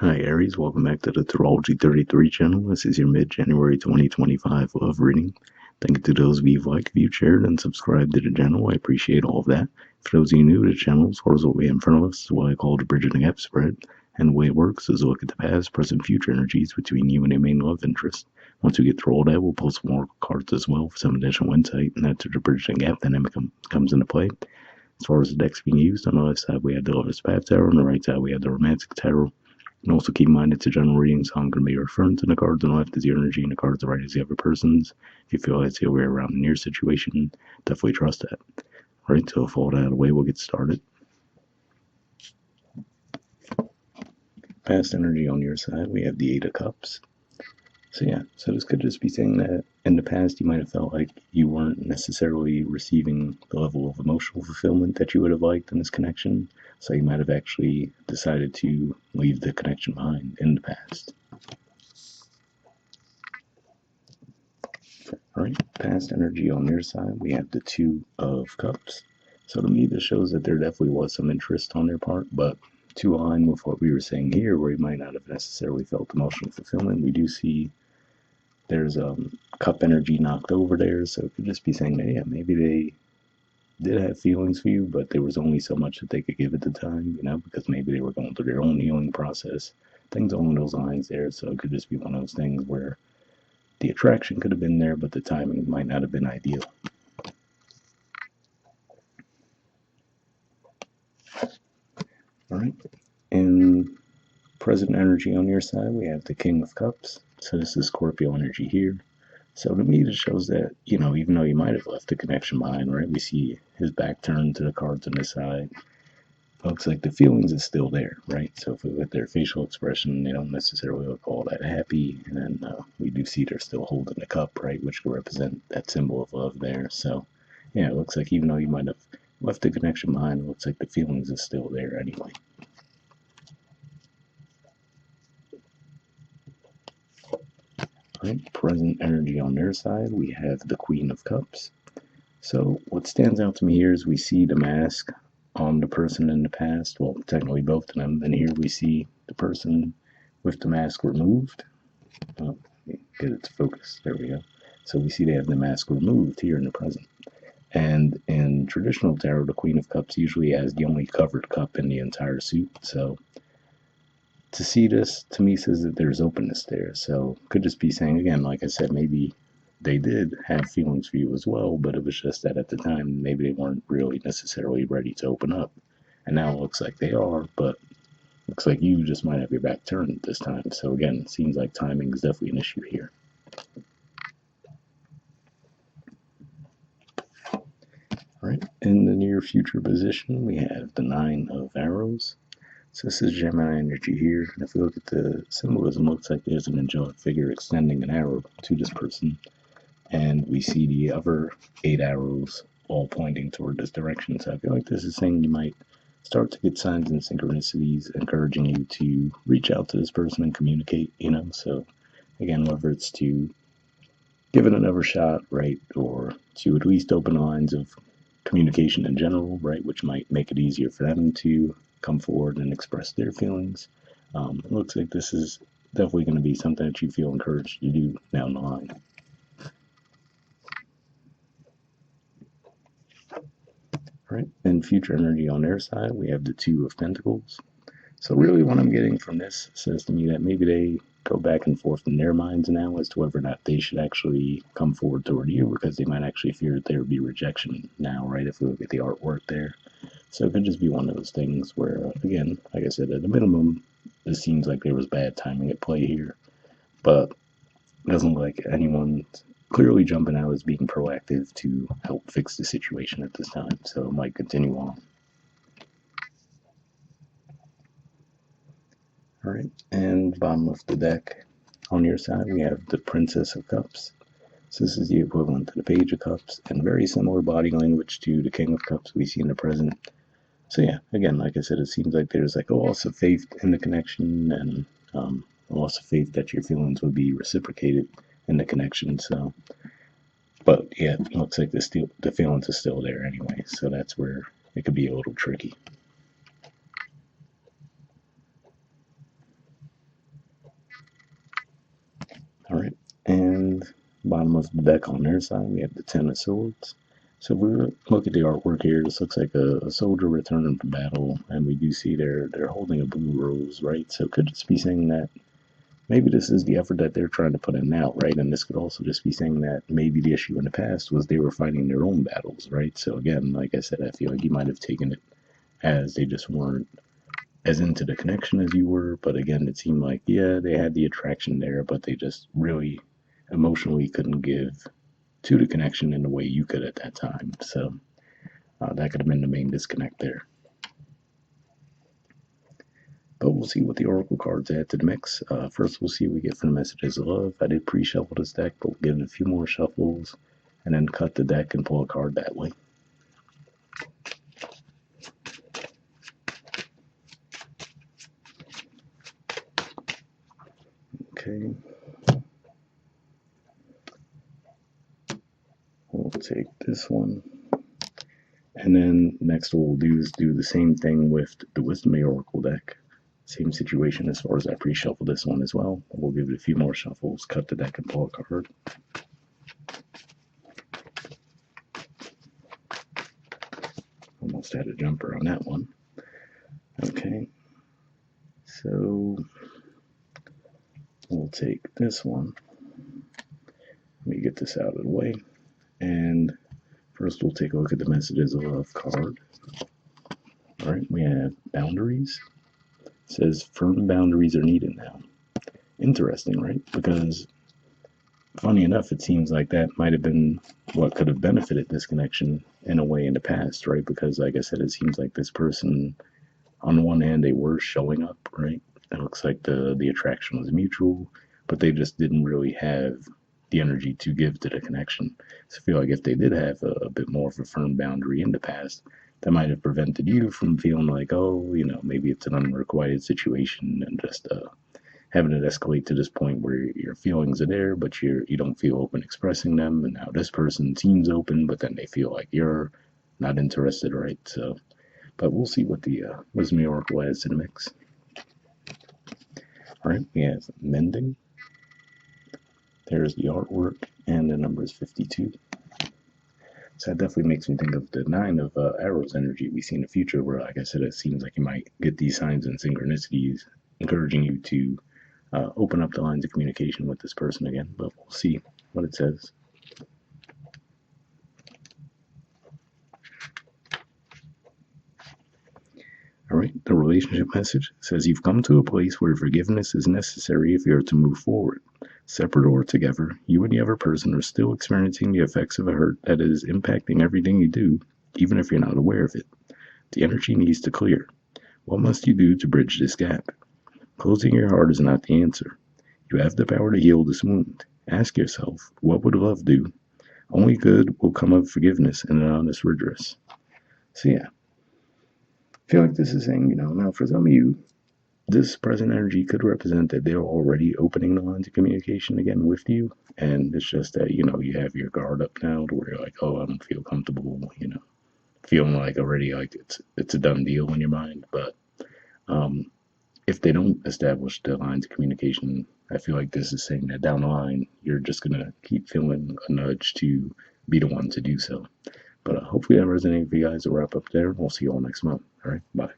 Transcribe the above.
Hi Aries, welcome back to the Astrology 33 channel. This is your mid-January 2025 love reading. Thank you to those of you who've liked, viewed, shared, and subscribed to the channel. I appreciate all of that. For those of you new to the channel, as far as what we have in front of us is what I call the bridge and gap spread. And the way it works is a look at the past, present, future energies between you and your main love interest. Once we get through all that, we'll pull some more cards as well for some additional insight, and that's where the bridge and gap dynamic comes into play. As far as the decks being used, on the left side we have the Lover's Path Tarot, on the right side we have the Romantic Tarot. And also keep in mind it's a general reading, so I'm going to be referring to the cards on the left as your energy and the cards on the right as the other person's. If you feel that's the other way around in your situation, definitely trust that. Alright, so with all that out of the way, we'll get started. Past energy on your side, we have the Eight of Cups. So this could just be saying that in the past you might have felt like you weren't necessarily receiving the level of emotional fulfillment that you would have liked in this connection. So you might have actually decided to leave the connection behind in the past. Alright, past energy on your side, we have the Two of Cups. So to me, this shows that there definitely was some interest on their part, but to align with what we were saying here, where you might not have necessarily felt emotional fulfillment, we do see there's cup energy knocked over there, so it could just be saying that, yeah, maybe they did have feelings for you, but there was only so much that they could give at the time, because maybe they were going through their own healing process, things along those lines there, so it could just be one of those things where the attraction could have been there, but the timing might not have been ideal. All right, in present energy on your side, we have the King of Cups, so this is Scorpio energy here. So to me, this shows that, even though you might have left the connection behind, right? We see his back turned to the cards on this side. Looks like the feelings is still there, right? So if we look at their facial expression, they don't necessarily look all that happy. And then we do see they're still holding the cup, right? Which could represent that symbol of love there. So, yeah, it looks like even though you might have left the connection behind, it looks like the feelings is still there anyway. Right, present energy on their side, we have the Queen of Cups. So what stands out to me here is we see the mask on the person in the past, well, technically both of them, and here we see the person with the mask removed. Oh, get it to focus, there we go. So we see they have the mask removed here in the present. And in traditional tarot, the Queen of Cups usually has the only covered cup in the entire suit, so to see this, to me, says that there's openness there. So could just be saying, again, like I said, maybe they did have feelings for you as well, but it was just that at the time, maybe they weren't really necessarily ready to open up. And now it looks like they are, but looks like you just might have your back turned this time. So again, it seems like timing is definitely an issue here. All right, in the near future position, we have the Nine of Arrows. So this is Gemini energy here, and if we look at the symbolism, it looks like there's an angelic figure extending an arrow to this person, and we see the other 8 arrows all pointing toward this direction. So I feel like this is saying you might start to get signs and synchronicities encouraging you to reach out to this person and communicate, So again, whether it's to give it another shot, right, or to at least open lines of communication in general, right, which might make it easier for them to come forward and express their feelings. It looks like this is definitely going to be something that you feel encouraged to do down the line. Right, and future energy on their side, we have the Two of Pentacles. So really what I'm getting from this says to me that maybe they go back and forth in their minds now as to whether or not they should actually come forward toward you, because they might actually fear that there would be rejection now, right, if we look at the artwork there. So it could just be one of those things where, again, like I said, at a minimum, it seems like there was bad timing at play here, but it doesn't look like anyone clearly jumping out as being proactive to help fix the situation at this time, so it might continue on. All right, and bottom of the deck on your side, we have the Princess of Cups. So this is the equivalent to the Page of Cups, and very similar body language to the King of Cups we see in the present. So yeah, again, like I said, it seems like there's like a loss of faith in the connection, and a loss of faith that your feelings would be reciprocated in the connection. So, but yeah, it looks like the feelings are still there anyway. So that's where it could be a little tricky. bottom of the deck on their side, we have the Ten of Swords. So if we look at the artwork here, this looks like a soldier returning from battle, and we do see they're holding a blue rose, right? So it could just be saying that maybe this is the effort that they're trying to put in now, right? And this could also just be saying that maybe the issue in the past was they were fighting their own battles, right? So again, like I said, I feel like you might have taken it as they just weren't as into the connection as you were. But again, it seemed like, yeah, they had the attraction there, but they just really emotionally couldn't give to the connection in the way you could at that time. So that could have been the main disconnect there. But we'll see what the Oracle cards add to the mix. First, we'll see what we get from the Messages of Love. I did pre-shuffle this deck, but we'll give it a few more shuffles and then cut the deck and pull a card that way. Okay. We'll take this one. And then next what we'll do is do the same thing with the Wisdom Oracle deck. Same situation as far as I pre-shuffle this one as well. We'll give it a few more shuffles, cut the deck, and pull a card. Almost had a jumper on that one. Okay. So we'll take this one. Let me get this out of the way. And first we'll take a look at the Messages of Love card. All right, we have boundaries. It says firm boundaries are needed now. Interesting, right? Because funny enough, it seems like that might have been what could have benefited this connection in a way in the past, right? Because like I said, it seems like this person, on one hand, they were showing up, right? It looks like the attraction was mutual, but they just didn't really have the energy to give to the connection. So I feel like if they did have a bit more of a firm boundary in the past, that might have prevented you from feeling like, oh, maybe it's an unrequited situation and just having it escalate to this point where your feelings are there, but you don't feel open expressing them. And now this person seems open, but then they feel like you're not interested, right? So, but we'll see what the Wisdom Oracle adds to the mix. All right, we have mending. There's the artwork, and the number is 52. So that definitely makes me think of the 9 of Arrows energy we see in the future, where, like I said, it seems like you might get these signs and synchronicities encouraging you to open up the lines of communication with this person again. But we'll see what it says. All right, the relationship message says you've come to a place where forgiveness is necessary if you're to move forward. Separate or together, you and the other person are still experiencing the effects of a hurt that is impacting everything you do, even if you're not aware of it. The energy needs to clear. What must you do to bridge this gap? Closing your heart is not the answer. You have the power to heal this wound. Ask yourself, what would love do? Only good will come of forgiveness and an honest redress. So yeah, I feel like this is saying, now for some of you, this present energy could represent that they're already opening the lines of communication again with you. And it's just that, you have your guard up now to where you're like, oh, I don't feel comfortable, feeling like already like it's a done deal in your mind. But if they don't establish the lines of communication, I feel like this is saying that down the line, you're just going to keep feeling a nudge to be the one to do so. But hopefully that resonated for you guys. We'll wrap up there. We'll see you all next month. All right, bye.